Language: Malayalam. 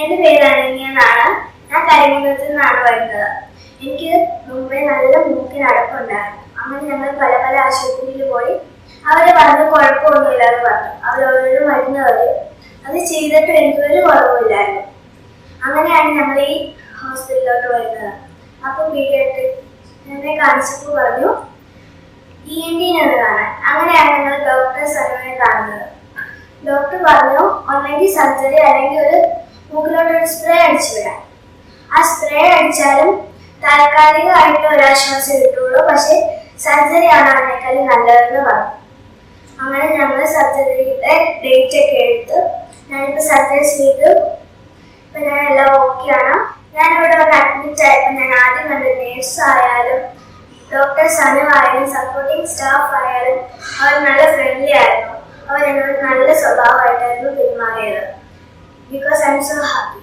എൻ്റെ പേര് അനന്യനാണ്. ഞാൻ കരിമംഗലത്തിൽ നിന്നാണ് വരുന്നത്. എനിക്ക് മുമ്പേ നല്ല മൂക്കിന് അടപ്പുണ്ടായിരുന്നു. അങ്ങനെ ഞങ്ങൾ പല പല ആശുപത്രിയിൽ പോയി. അവർ പറഞ്ഞു കുഴപ്പമൊന്നുമില്ലാന്ന് പറഞ്ഞു. അവരൊരു മരുന്ന് തരും. അത് ചെയ്തിട്ട് എനിക്കൊരു കുറവുമില്ലായിരുന്നു. അങ്ങനെയാണ് ഞങ്ങൾ ഈ ഹോസ്പിറ്റലിലോട്ട് വരുന്നത്. അപ്പോൾ പീഡിയാട്രിക്കിനെ കാണിച്ചപ്പോൾ പറഞ്ഞു ENT കാണാൻ. അങ്ങനെയാണ് ഞങ്ങൾ ഡോക്ടർ സനുവിനെ കാണുന്നത്. ഡോക്ടർ പറഞ്ഞു ഒന്നെങ്കിൽ സർജറി അല്ലെങ്കിൽ ഒരു മൂക്കിലോട്ടൊരു സ്പ്രേ അടിച്ചു വിടാം. ആ സ്പ്രേ അടിച്ചാലും താൽക്കാലികമായിട്ട് ഒരാശ്വാസം കിട്ടുള്ളൂ. പക്ഷെ സർജറി ആണ് അതിനേക്കാളും നല്ലതെന്ന് പറഞ്ഞു. അങ്ങനെ ഞങ്ങൾ സർജറിയുടെ ഡേറ്റ് ഒക്കെ എടുത്ത് ഞാനിപ്പോൾ സർജറി ചെയ്തു. ഇപ്പം ഞാൻ എല്ലാം ഓക്കെയാണ്. ഞാനിവിടെ വന്ന് അഡ്മിറ്റ് ആയപ്പോൾ ഞാൻ ആദ്യം കണ്ട നേഴ്സ് ആയാലും ഡോക്ടർ സനു ആയാലും സപ്പോർട്ടിങ് സ്റ്റാഫ് ആയാലും അവർ നല്ല ഫ്രണ്ട്ലി ആയിരുന്നു. അവർ എന്നോട് നല്ല സ്വഭാവമായിട്ടായിരുന്നു പെരുമാറിയത്. Because I M so happy.